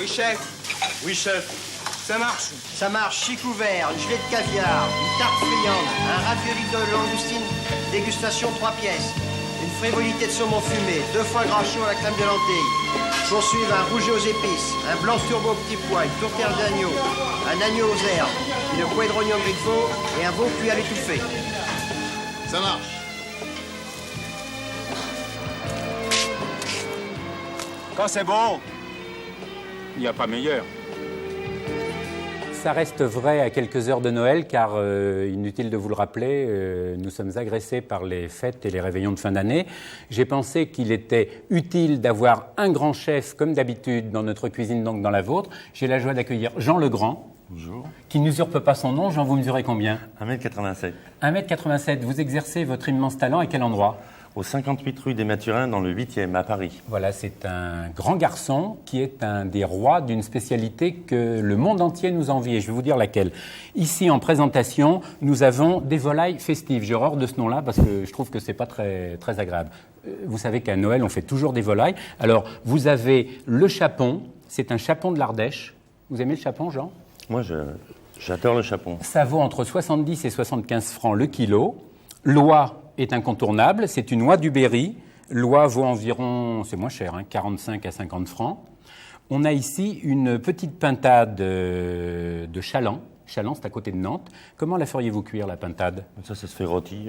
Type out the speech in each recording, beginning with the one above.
chef. Oui, chef. Ça marche. Ça marche, chic ouvert, une gelée de caviar, une tarte friande, un ravioli de langoustine, dégustation 3 pièces, une frivolité de saumon fumé, 2 foie gras chaud à la crème de lentilles. Poursuivent un rouget aux épices, un blanc turbo au petit pois, une tourtière d'agneau, un agneau aux herbes, une couée de rognon gris de veau et un veau cuit à l'étouffée. Ça marche. Quand c'est bon, il n'y a pas meilleur. Ça reste vrai à quelques heures de Noël, car inutile de vous le rappeler, nous sommes agressés par les fêtes et les réveillons de fin d'année. J'ai pensé qu'il était utile d'avoir un grand chef, comme d'habitude, dans notre cuisine, donc dans la vôtre. J'ai la joie d'accueillir Jean Legrand. Bonjour. Qui n'usurpe pas son nom. Jean, vous mesurez combien? 1m87. 1m87. Vous exercez votre immense talent à quel endroit? Au 58 rue des Mathurins, dans le 8e, à Paris. Voilà, c'est un grand garçon qui est un des rois d'une spécialité que le monde entier nous envie. Et je vais vous dire laquelle. Ici, en présentation, nous avons des volailles festives. J'ai horreur de ce nom-là parce que je trouve que c'est pas très, très agréable. Vous savez qu'à Noël, on fait toujours des volailles. Alors, vous avez le chapon. C'est un chapon de l'Ardèche. Vous aimez le chapon, Jean? Moi, j'adore le chapon. Ça vaut entre 70 et 75 francs le kilo. L'oie est incontournable, c'est une oie du Berry. L'oie vaut environ, c'est moins cher, 45 à 50 francs. On a ici une petite pintade de chaland. Chaland, c'est à côté de Nantes. Comment la feriez-vous cuire, la pintade? Ça se fait rôti.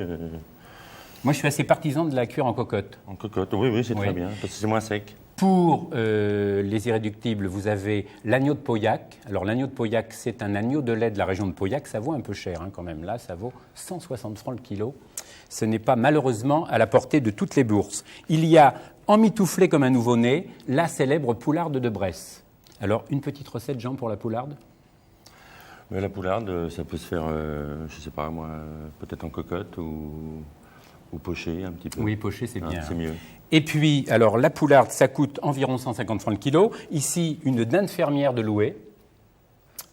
Moi, je suis assez partisan de la cuire en cocotte. En cocotte, oui, c'est très bien, parce que c'est moins sec. Pour les irréductibles, vous avez l'agneau de Pauillac. Alors, l'agneau de Pauillac, c'est un agneau de lait de la région de Pauillac. Ça vaut un peu cher, quand même. Là, ça vaut 160 francs le kilo. Ce n'est pas malheureusement à la portée de toutes les bourses. Il y a, emmitouflé comme un nouveau-né, la célèbre poularde de Bresse. Alors, une petite recette, Jean, pour la poularde? Mais la poularde, ça peut se faire, je ne sais pas moi, peut-être en cocotte ou poché un petit peu. Oui, poché, c'est bien. C'est mieux. Et puis, alors, la poularde, ça coûte environ 150 francs le kilo. Ici, une dinde fermière de Loué.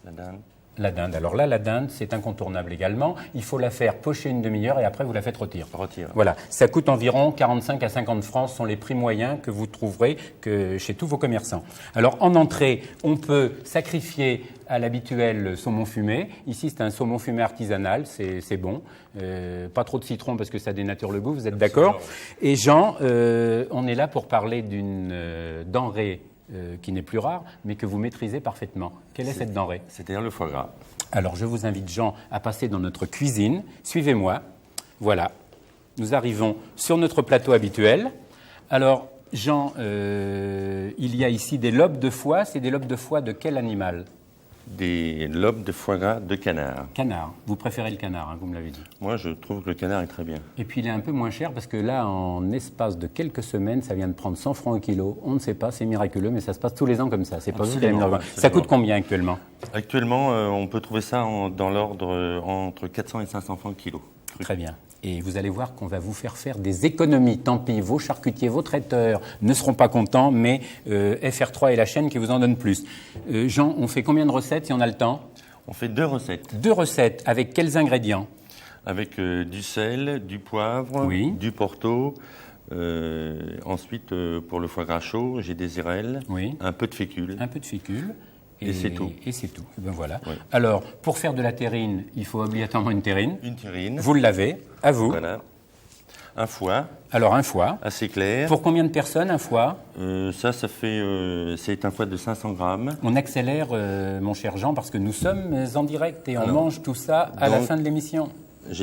La dinde. La dinde. Alors là, la dinde, c'est incontournable également. Il faut la faire pocher une demi-heure et après, vous la faites rôtir. Voilà. Ça coûte environ 45 à 50 francs. Ce sont les prix moyens que vous trouverez chez tous vos commerçants. Alors, en entrée, on peut sacrifier à l'habituel saumon fumé. Ici, c'est un saumon fumé artisanal. C'est bon. Pas trop de citron parce que ça dénature le goût. Vous êtes d'accord? Et Jean, on est là pour parler d'une denrée qui n'est plus rare, mais que vous maîtrisez parfaitement. Quelle est cette denrée? C'est-à-dire le foie gras. Alors, je vous invite, Jean, à passer dans notre cuisine. Suivez-moi. Voilà. Nous arrivons sur notre plateau habituel. Alors, Jean, il y a ici des lobes de foie. C'est des lobes de foie de quel animal? Des lobes de foie gras de canard. Canard. Vous préférez le canard, vous me l'avez dit. Moi, je trouve que le canard est très bien. Et puis, il est un peu moins cher parce que là, en espace de quelques semaines, ça vient de prendre 100 francs au kilo. On ne sait pas, c'est miraculeux, mais ça se passe tous les ans comme ça. C'est pas vous qui avez Ça coûte combien actuellement? Actuellement, on peut trouver ça dans l'ordre entre 400 et 500 francs le kilo. Très bien. Et vous allez voir qu'on va vous faire des économies. Tant pis, vos charcutiers, vos traiteurs ne seront pas contents, mais FR3 est la chaîne qui vous en donne plus. Jean, on fait combien de recettes si on a le temps? On fait 2 recettes. 2 recettes, avec quels ingrédients? Avec du sel, du poivre, du porto. Ensuite, pour le foie gras chaud, j'ai des érelles, un peu de fécule. Un peu de fécule. Et c'est tout. Et c'est tout. Ben voilà. Oui. Alors, pour faire de la terrine, il faut obligatoirement une terrine. Une terrine. Vous l'avez, à vous. Voilà. Un foie. Alors, un foie. Assez clair. Pour combien de personnes, un foie? Ça fait... c'est un foie de 500 grammes. On accélère, mon cher Jean, parce que nous sommes en direct et on mange tout ça à la fin de l'émission.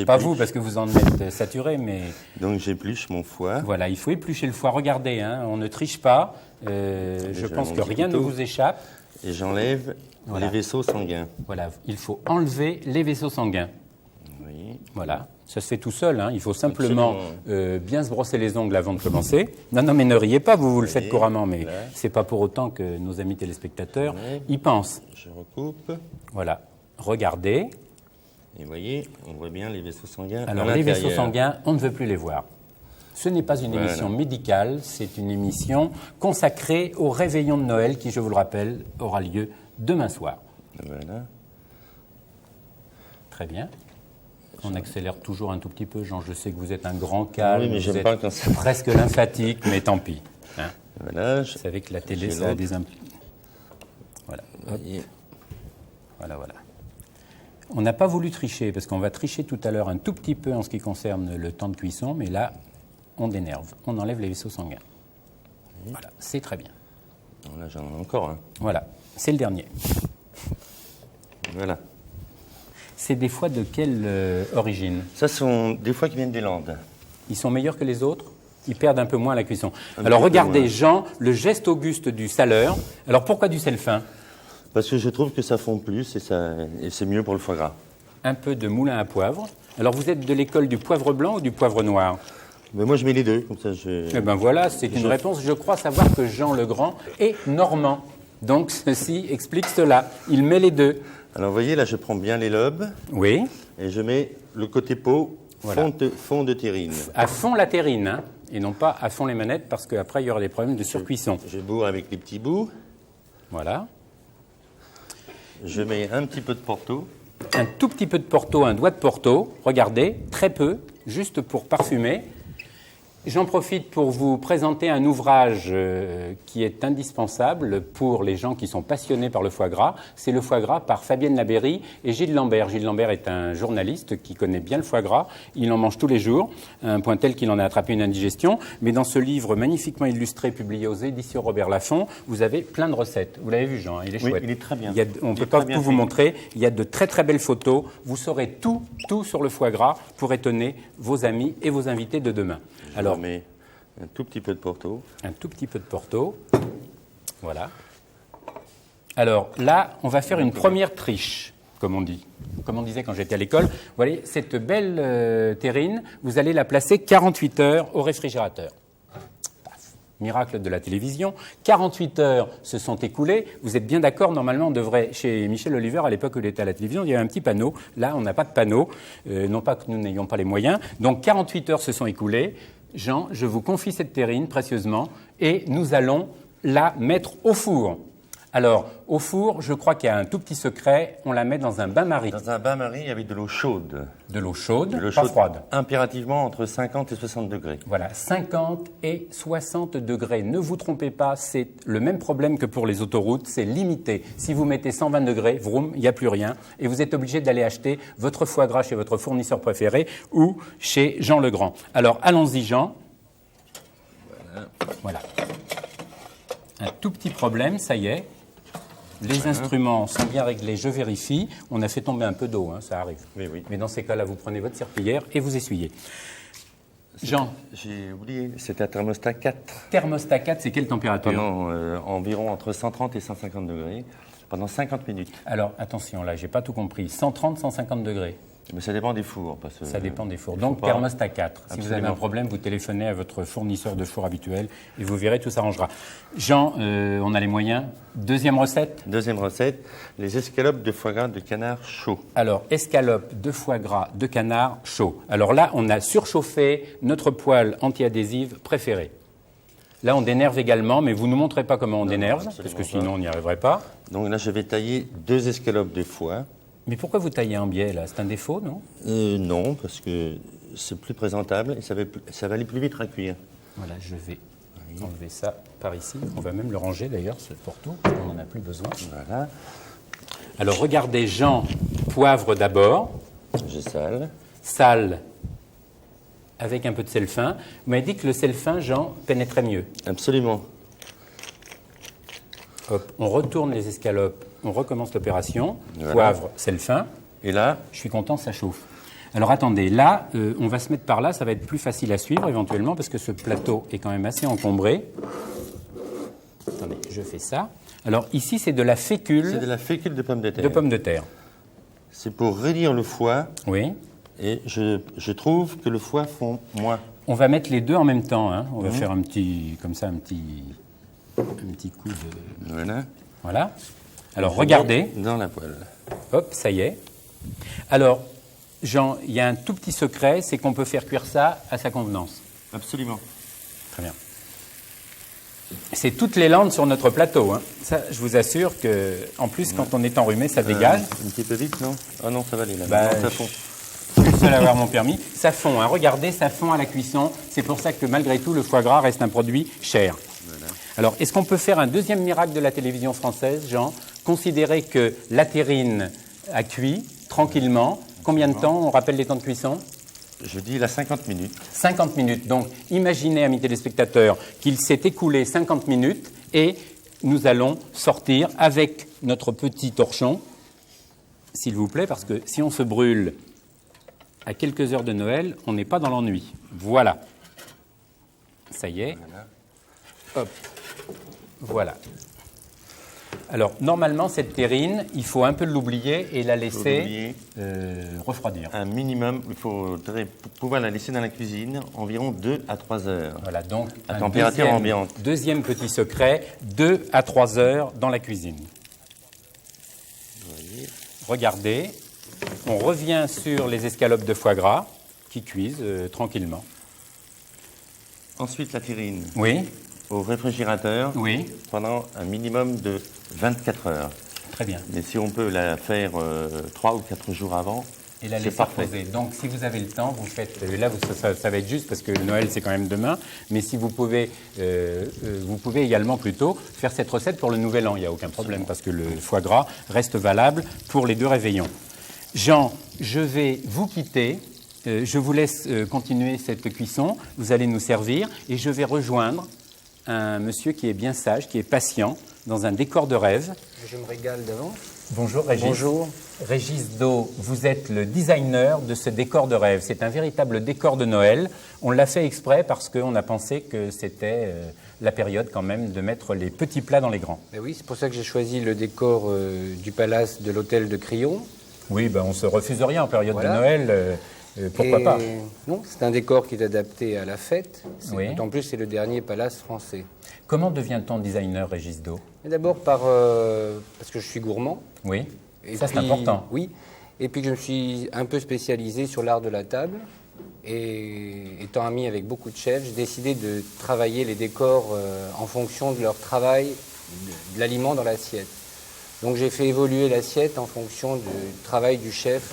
Pas vous, parce que vous en êtes saturé, mais... Donc, j'épluche mon foie. Voilà, il faut éplucher le foie. Regardez, on ne triche pas. Je pense que rien ne vous échappe. Et j'enlève les vaisseaux sanguins. Voilà, il faut enlever les vaisseaux sanguins. Oui. Voilà, ça se fait tout seul. Il faut simplement bien se brosser les ongles avant de commencer. Non, mais ne riez pas, vous le faites couramment, mais c'est pas pour autant que nos amis téléspectateurs y pensent. Je recoupe. Voilà, regardez. Et vous voyez, on voit bien les vaisseaux sanguins. Alors, les vaisseaux sanguins, on ne veut plus les voir. Ce n'est pas une émission médicale, c'est une émission consacrée au réveillon de Noël qui, je vous le rappelle, aura lieu demain soir. Voilà. Très bien. On accélère toujours un tout petit peu. Jean, je sais que vous êtes un grand calme, oui, mais vous êtes pas quand ça... presque lymphatique, mais tant pis. Voilà, vous savez que la télé, ça a des Voilà. Voilà. On n'a pas voulu tricher, parce qu'on va tricher tout à l'heure un tout petit peu en ce qui concerne le temps de cuisson, mais là, on dénerve. On enlève les vaisseaux sanguins. Voilà, c'est très bien. Là, j'en ai encore un. Voilà, c'est le dernier. Voilà. C'est des foies de quelle origine? Ça sont des foies qui viennent des Landes. Ils sont meilleurs que les autres? Ils perdent un peu moins à la cuisson. Alors regardez, Jean, le geste auguste du saleur. Alors pourquoi du sel fin? Parce que je trouve que ça fond plus et c'est mieux pour le foie gras. Un peu de moulin à poivre. Alors vous êtes de l'école du poivre blanc ou du poivre noir? Mais moi je mets les deux, comme ça Eh bien voilà, c'est une réponse. Je crois savoir que Jean Legrand est normand. Donc ceci explique cela. Il met les deux. Alors vous voyez, là je prends bien les lobes. Oui. Et je mets le côté peau, voilà. fond de terrine. À fond la terrine, hein, et non pas à fond les manettes, parce qu'après il y aura des problèmes de surcuisson. Je bourre avec les petits bouts. Voilà. Je mets un petit peu de Porto. Un tout petit peu de Porto, un doigt de Porto. Regardez, très peu, juste pour parfumer. J'en profite pour vous présenter un ouvrage qui est indispensable pour les gens qui sont passionnés par le foie gras. C'est Le foie gras par Fabienne Labéry et Gilles Lambert. Gilles Lambert est un journaliste qui connaît bien le foie gras. Il en mange tous les jours, à un point tel qu'il en a attrapé une indigestion. Mais dans ce livre magnifiquement illustré, publié aux éditions Robert Laffont, vous avez plein de recettes. Vous l'avez vu, Jean, il est chouette. Oui, il est très bien. On ne peut pas tout vous montrer. Il y a de très très belles photos. Vous saurez tout sur le foie gras pour étonner vos amis et vos invités de demain. Alors, mais un tout petit peu de Porto. Un tout petit peu de Porto. Voilà. Alors là, on va faire une première triche, comme on dit. Comme on disait quand j'étais à l'école. Vous voyez, cette belle terrine, vous allez la placer 48 heures au réfrigérateur. Paf. Miracle de la télévision. 48 heures se sont écoulées. Vous êtes bien d'accord, normalement, on devrait, chez Michel Oliver, à l'époque où il était à la télévision, il y avait un petit panneau. Là, on n'a pas de panneau. Non pas que nous n'ayons pas les moyens. Donc 48 heures se sont écoulées. Jean, je vous confie cette terrine précieusement et nous allons la mettre au four. Alors, au four, je crois qu'il y a un tout petit secret, on la met dans un bain-marie. Dans un bain-marie avec de l'eau chaude. De l'eau chaude, pas froide. Impérativement entre 50 et 60 degrés. Voilà, 50 et 60 degrés. Ne vous trompez pas, c'est le même problème que pour les autoroutes, c'est limité. Si vous mettez 120 degrés, vroom, il n'y a plus rien. Et vous êtes obligé d'aller acheter votre foie gras chez votre fournisseur préféré ou chez Jean Legrand. Alors, allons-y, Jean. Voilà. Un tout petit problème, ça y est. Les instruments sont bien réglés, je vérifie. On a fait tomber un peu d'eau, hein, ça arrive. Oui. Mais dans ces cas-là, vous prenez votre serpillière et vous essuyez. Jean. J'ai oublié, c'est un thermostat 4. Thermostat 4, c'est quelle température? Pendant environ entre 130 et 150 degrés, pendant 50 minutes. Alors, attention, là, j'ai pas tout compris. 130, 150 degrés. Mais ça dépend des fours. Parce que ça dépend des fours. Donc, thermostat 4. Si vous avez un problème, vous téléphonez à votre fournisseur de four habituel et vous verrez, tout s'arrangera. Jean, on a les moyens. Deuxième recette. Deuxième recette, les escalopes de foie gras de canard chaud. Alors, escalopes de foie gras de canard chaud. Alors là, on a surchauffé notre poêle anti-adhésive préférée. Là, on dénerve également, mais vous ne nous montrez pas comment on dénerve, parce que sinon, on n'y arriverait pas. Donc là, je vais tailler 2 escalopes de foie. Mais pourquoi vous taillez en biais, là? C'est un défaut, non? Non, parce que c'est plus présentable et ça va aller plus vite à cuire. Voilà, je vais enlever ça par ici. On va même le ranger, d'ailleurs, ce Porto, parce qu'on n'en a plus besoin. Voilà. Alors, regardez, Jean, poivre d'abord. Je sale. Sale avec un peu de sel fin. Vous m'avez dit que le sel fin, Jean, pénétrait mieux. Absolument. Hop, on retourne les escalopes. On recommence l'opération. Voilà. Poivre, sel fin. Et là, je suis content, ça chauffe. Alors attendez, là, on va se mettre par là. Ça va être plus facile à suivre éventuellement parce que ce plateau est quand même assez encombré. Attendez, je fais ça. Alors ici, c'est de la fécule. C'est de la fécule de pommes de terre. De pommes de terre. C'est pour réduire le foie. Oui. Et je trouve que le foie fond moins. On va mettre les deux en même temps. Hein. On va faire un petit, comme ça, un petit coup de. Voilà. Voilà. Alors, regardez. Dans la poêle. Hop, ça y est. Alors, Jean, il y a un tout petit secret, c'est qu'on peut faire cuire ça à sa convenance. Absolument. Très bien. C'est toutes les landes sur notre plateau. Hein. Ça, je vous assure que, en plus, quand on est enrhumé, ça dégage. Un petit peu vite, non? Ah non, ça va aller là. Bah, non, ça fond. Je suis le seul à avoir mon permis. Ça fond. Hein. Regardez, ça fond à la cuisson. C'est pour ça que, malgré tout, le foie gras reste un produit cher. Voilà. Alors, est-ce qu'on peut faire un deuxième miracle de la télévision française, Jean? Considérez que la terrine a cuit tranquillement. Combien de temps? On rappelle les temps de cuisson? Je dis la 50 minutes. 50 minutes. Donc, imaginez, amis téléspectateurs, qu'il s'est écoulé 50 minutes et nous allons sortir avec notre petit torchon, s'il vous plaît, parce que si on se brûle à quelques heures de Noël, on n'est pas dans l'ennui. Voilà. Ça y est. Hop. Voilà. Alors, normalement, cette terrine, il faut un peu l'oublier et la laisser refroidir. Un minimum, il faudrait pouvoir la laisser dans la cuisine environ 2 à 3 heures. Voilà, donc à température ambiante. Deuxième petit secret, 2 à 3 heures dans la cuisine. Regardez, on revient sur les escalopes de foie gras qui cuisent tranquillement. Ensuite, la terrine. Oui. Au réfrigérateur. Oui. Pendant un minimum de 24 heures. Très bien. Mais si on peut la faire 3 ou 4 jours avant, et la laisser reposer. Donc, si vous avez le temps, vous faites. Là, ça va être juste parce que Noël, c'est quand même demain. Mais si vous pouvez également plutôt faire cette recette pour le Nouvel An. Il n'y a aucun problème parce que le foie gras reste valable pour les 2 réveillons. Jean, je vais vous quitter. Je vous laisse continuer cette cuisson. Vous allez nous servir et je vais rejoindre un monsieur qui est bien sage, qui est patient, dans un décor de rêve. Je me régale d'avance. Bonjour Régis. Bonjour. Régis Do, vous êtes le designer de ce décor de rêve. C'est un véritable décor de Noël. On l'a fait exprès parce qu'on a pensé que c'était la période quand même de mettre les petits plats dans les grands. Ben oui, c'est pour ça que j'ai choisi le décor du palace de l'hôtel de Crillon. Oui, ben on ne se refuse rien en période de Noël. Pourquoi pas? Non, c'est un décor qui est adapté à la fête. Oui. En plus, c'est le dernier palace français. Comment devient-on designer, Régis Do? D'abord parce que je suis gourmand. Oui, Et ça puis, c'est important. Oui, et puis que je me suis un peu spécialisé sur l'art de la table. Et étant ami avec beaucoup de chefs, j'ai décidé de travailler les décors en fonction de leur travail, de l'aliment dans l'assiette. Donc j'ai fait évoluer l'assiette en fonction du travail du chef.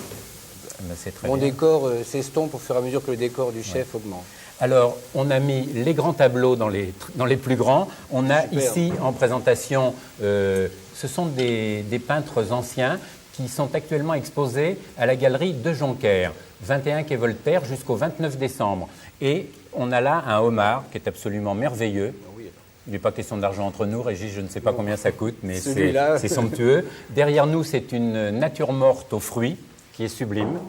Mon décor s'estompe au fur et à mesure que le décor du chef augmente. Alors, on a mis les grands tableaux dans les plus grands. On a ici en présentation, ce sont des peintres anciens qui sont actuellement exposés à la galerie de Jonquière, 21 quai Voltaire jusqu'au 29 décembre. Et on a là un homard qui est absolument merveilleux. Il n'est pas question d'argent entre nous, Régis, je ne sais pas combien ça coûte, mais c'est somptueux. Derrière nous, c'est une nature morte aux fruits qui est sublime.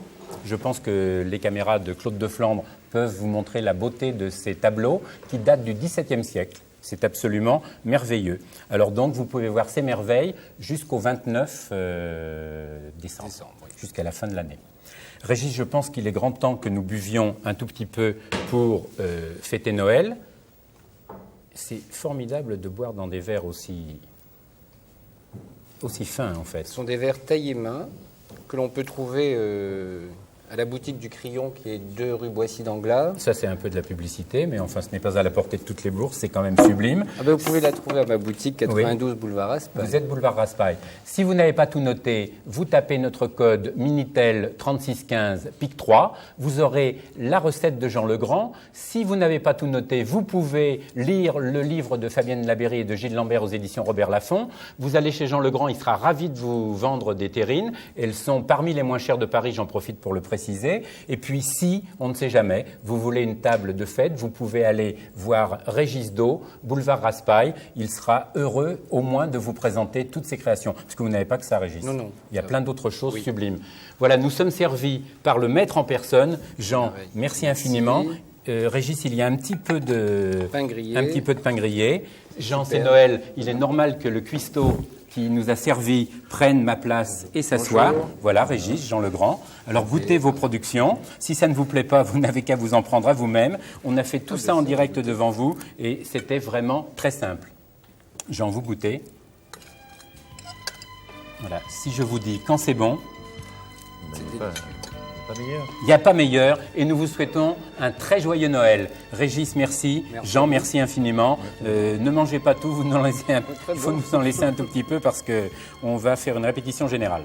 Je pense que les caméras de Claude de Flandre peuvent vous montrer la beauté de ces tableaux qui datent du XVIIe siècle. C'est absolument merveilleux. Alors donc, vous pouvez voir ces merveilles jusqu'au 29 décembre, jusqu'à la fin de l'année. Régis, je pense qu'il est grand temps que nous buvions un tout petit peu pour fêter Noël. C'est formidable de boire dans des verres aussi fins, en fait. Ce sont des verres taillés main que l'on peut trouver à la boutique du Crillon qui est 2 rue Boissy-d'Anglas. Ça, c'est un peu de la publicité, mais enfin, ce n'est pas à la portée de toutes les bourses, c'est quand même sublime. Ah ben, vous pouvez la trouver à ma boutique, 92 boulevard Raspail. Vous êtes boulevard Raspail. Si vous n'avez pas tout noté, vous tapez notre code Minitel 3615 PIC 3. Vous aurez la recette de Jean Legrand. Si vous n'avez pas tout noté, vous pouvez lire le livre de Fabienne Labéry et de Gilles Lambert aux éditions Robert Laffont. Vous allez chez Jean Legrand, il sera ravi de vous vendre des terrines. Elles sont parmi les moins chères de Paris, j'en profite pour le préciser. Et puis, si, on ne sait jamais, vous voulez une table de fête, vous pouvez aller voir Régis Do, boulevard Raspail. Il sera heureux, au moins, de vous présenter toutes ses créations. Parce que vous n'avez pas que ça, Régis. Non. Il y a plein d'autres choses sublimes. Voilà, nous sommes servis par le maître en personne. Jean, merci infiniment. Régis, il y a un petit peu de pain grillé. Jean, c'est Noël. Il est normal que le cuistot qui nous a servi prenne ma place et s'assoie. Voilà, Régis, Jean Legrand. Alors, goûtez vos productions. Si ça ne vous plaît pas, vous n'avez qu'à vous en prendre à vous-même. On a fait tout ça en direct devant vous et c'était vraiment très simple. Jean, vous goûtez. Voilà, si je vous dis quand c'est bon, il n'y a pas meilleur et nous vous souhaitons un très joyeux Noël. Régis, merci. Jean, merci infiniment. Ne mangez pas tout, il faut nous en laisser un tout petit peu parce qu'on va faire une répétition générale.